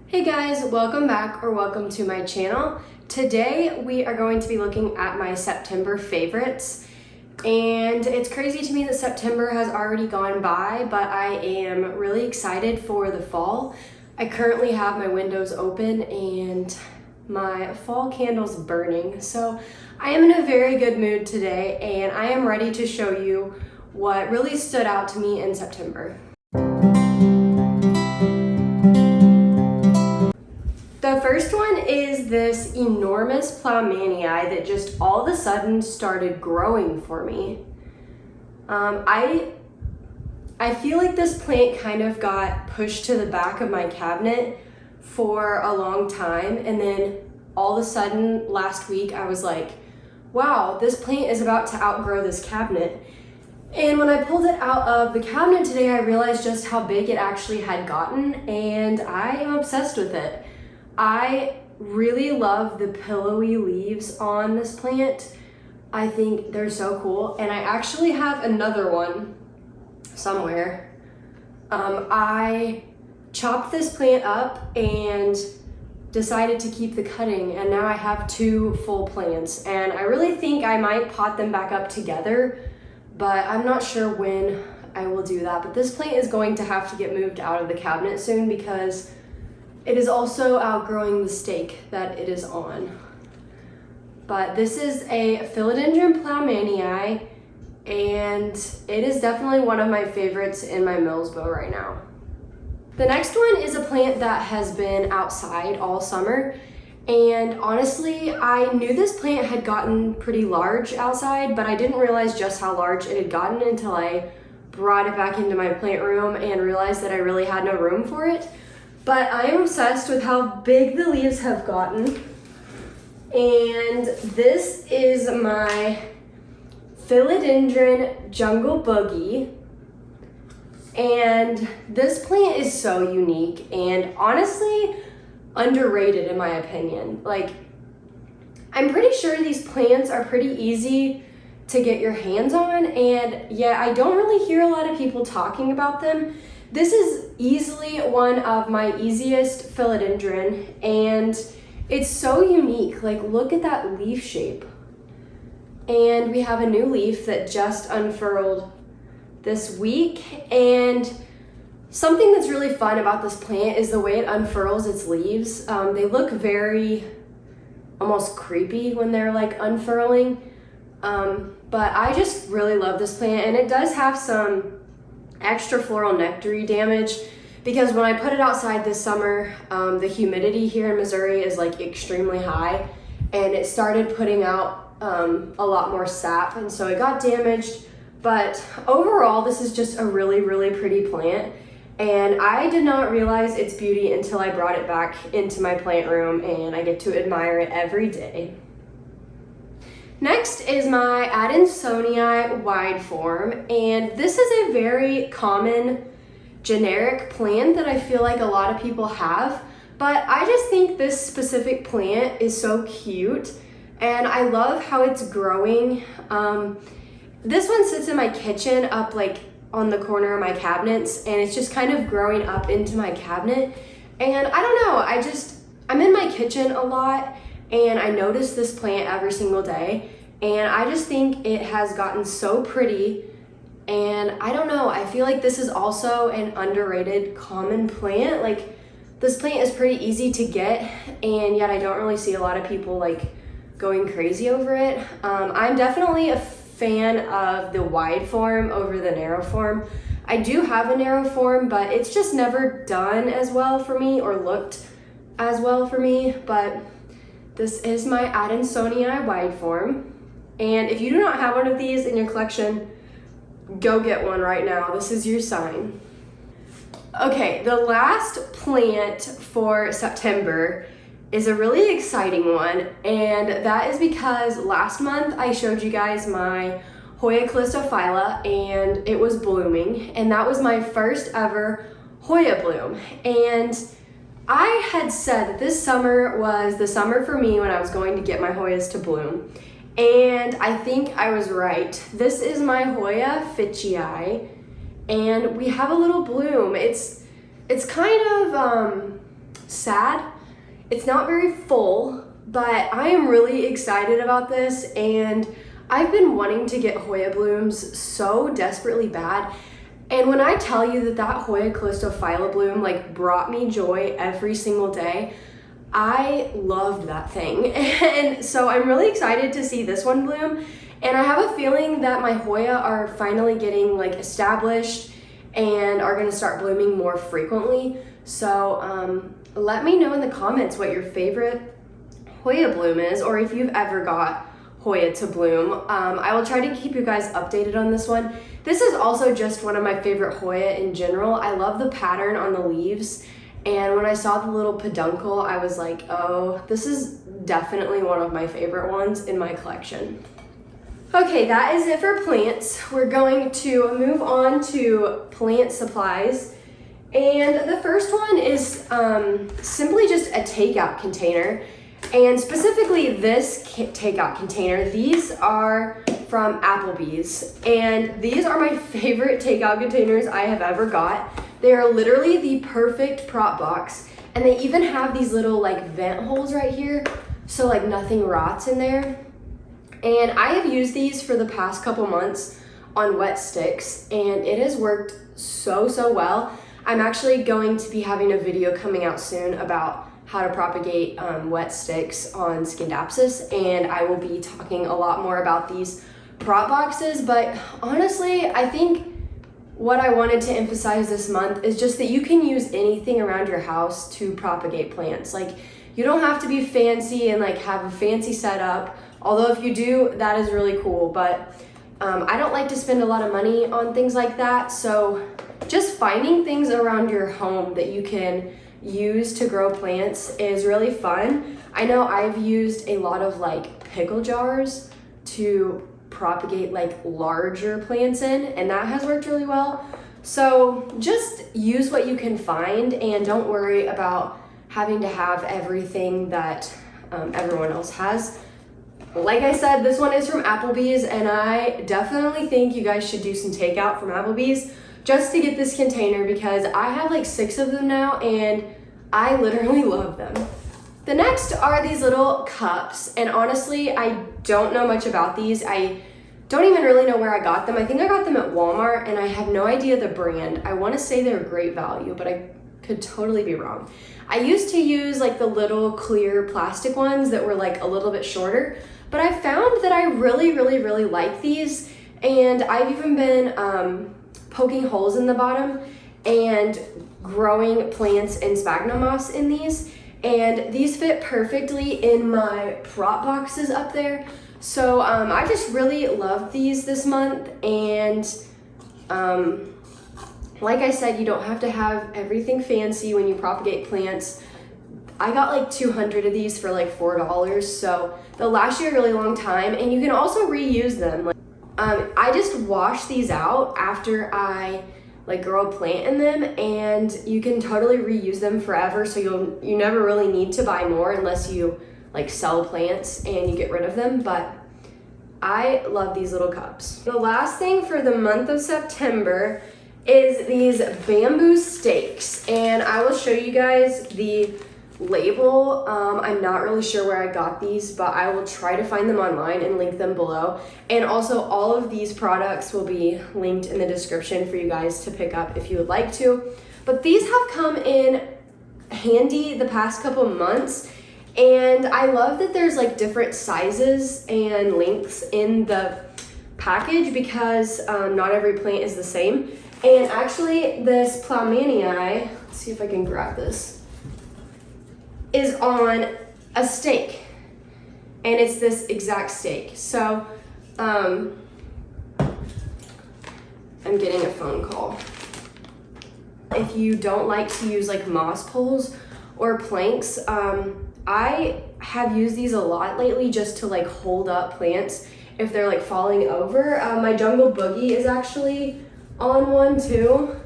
Hey guys, welcome back or welcome to my channel. Today we are going to be looking at my September favorites, and it's crazy to me that September has already gone by, but I am really excited for the fall. I currently have my windows open and my fall candle's burning, so I am in a very good mood today and I am ready to show you what really stood out to me in September. The first one is this enormous plowmanii that just all of a sudden started growing for me. I feel like this plant kind of got pushed to the back of my cabinet for a long time, and then all of a sudden last week I was like, wow, this plant is about to outgrow this cabinet. And when I pulled it out of the cabinet today, I realized just how big it actually had gotten, and I am obsessed with it. I really love the pillowy leaves on this plant. I think they're so cool, and I actually have another one somewhere. I chopped this plant up and decided to keep the cutting, and now I have two full plants, and I really think I might pot them back up together, but I'm not sure when I will do that. But this plant is going to have to get moved out of the cabinet soon because it is also outgrowing the stake that it is on. But this is a Philodendron plowmanii, and it is definitely one of my favorites in my Millsbow right now. The next one is a plant that has been outside all summer, and honestly, I knew this plant had gotten pretty large outside, but I didn't realize just how large it had gotten until I brought it back into my plant room and realized that I really had no room for it. But I am obsessed with how big the leaves have gotten. And this is my Philodendron jungle boogie. And this plant is so unique and honestly underrated in my opinion. Like, I'm pretty sure these plants are pretty easy to get your hands on, and yet I don't really hear a lot of people talking about them. This is easily one of my easiest philodendron, and it's so unique. Like, look at that leaf shape. And we have a new leaf that just unfurled this week, and something that's really fun about this plant is the way it unfurls its leaves. They look very almost creepy when they're like unfurling, but I just really love this plant, and it does have some extra floral nectary damage because when I put it outside this summer, the humidity here in Missouri is like extremely high, and it started putting out a lot more sap, and so it got damaged. But overall, this is just a really, really pretty plant, and I did not realize its beauty until I brought it back into my plant room, and I get to admire it every day. Next is my adansonii wide form, and this is a very common generic plant that I feel like a lot of people have, but I just think this specific plant is so cute, and I love how it's growing. This one sits in my kitchen up like on the corner of my cabinets, and it's just kind of growing up into my cabinet, and I don't know, I'm in my kitchen a lot, and I notice this plant every single day, and I just think it has gotten so pretty, and I don't know, I feel like this is also an underrated common plant. Like, this plant is pretty easy to get, and yet I don't really see a lot of people like going crazy over it. I'm definitely a fan of the wide form over the narrow form. I do have a narrow form, but it's just never done as well for me or looked as well for me. But this is my adansonii wide form, and if you do not have one of these in your collection, go get one right now. This is your sign. Okay, the last plant for September is a really exciting one, and that is because last month I showed you guys my Hoya Phylla, and it was blooming, and that was my first ever Hoya bloom. And I had said that this summer was the summer for me when I was going to get my Hoyas to bloom, and I think I was right. This is my Hoya Fitchie Eye, and we have a little bloom. It's kind of sad. It's not very full, but I am really excited about this, and I've been wanting to get Hoya blooms so desperately bad. And when I tell you that that Hoya callistophila bloom like brought me joy every single day, I loved that thing. And so I'm really excited to see this one bloom. And I have a feeling that my Hoya are finally getting like established and are gonna start blooming more frequently. So let me know in the comments what your favorite Hoya bloom is, or if you've ever got Hoya to bloom. I will try to keep you guys updated on this one. This is also just one of my favorite Hoya in general. I love the pattern on the leaves, and when I saw the little peduncle, I was like, oh, this is definitely one of my favorite ones in my collection. Okay, that is it for plants. We're going to move on to plant supplies. And the first one is simply just a takeout container. And specifically this takeout container, these are from Applebees. And these are my favorite takeout containers I have ever got. They are literally the perfect prop box. And they even have these little like vent holes right here, so like nothing rots in there. And I have used these for the past couple months on wet sticks, and it has worked so well. I'm actually going to be having a video coming out soon about how to propagate wet sticks on Scindapsus, and I will be talking a lot more about these prop boxes. But honestly, I think what I wanted to emphasize this month is just that you can use anything around your house to propagate plants. Like, you don't have to be fancy and like have a fancy setup, although if you do, that is really cool. But I don't like to spend a lot of money on things like that, so just finding things around your home that you can use to grow plants is really fun. I know I've used a lot of like pickle jars to propagate like larger plants in, and that has worked really well. So just use what you can find, and don't worry about having to have everything that everyone else has. Like I said, this one is from Applebees, and I definitely think you guys should do some takeout from Applebees just to get this container, because I have like 6 of them now and I literally love them. The next are these little cups, and honestly, I don't know much about these. I don't even really know where I got them. I think I got them at Walmart, and I have no idea the brand. I want to say they're great value, but I could totally be wrong. I used to use like the little clear plastic ones that were like a little bit shorter, but I found that I really like these, and I've even been poking holes in the bottom and growing plants and sphagnum moss in these, and these fit perfectly in my prop boxes up there. So I just really loved these this month, and like I said, you don't have to have everything fancy when you propagate plants. I got like 200 of these for like $4, so they'll last you a really long time, and you can also reuse them. I just wash these out after I like grow a plant in them, and you can totally reuse them forever, so you never really need to buy more unless you like sell plants and you get rid of them. But I love these little cups. The last thing for the month of September is these bamboo stakes, and I will show you guys the label. I'm not really sure where I got these, but I will try to find them online and link them below. And also all of these products will be linked in the description for you guys to pick up if you would like to. But these have come in handy the past couple months, and I love that there's like different sizes and lengths in the package, because not every plant is the same. And actually this plowmanii, let's see if I can grab this, is on a stake, and it's this exact stake. So I'm getting a phone call. If you don't like to use like moss poles or planks, I have used these a lot lately just to like hold up plants if they're like falling over. My jungle boogie is actually on one too,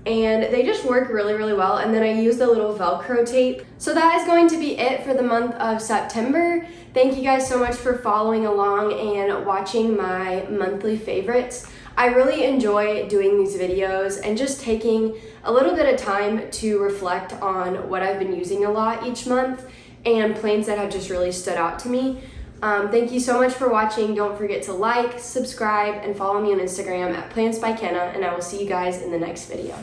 and they just work really well. And then I use the little Velcro tape. So that is going to be it for the month of September. Thank you guys so much for following along and watching my monthly favorites. I really enjoy doing these videos and just taking a little bit of time to reflect on what I've been using a lot each month and plants that have just really stood out to me. Thank you so much for watching. Don't forget to like, subscribe, and follow me on Instagram at Plants by Kenna, and I will see you guys in the next video.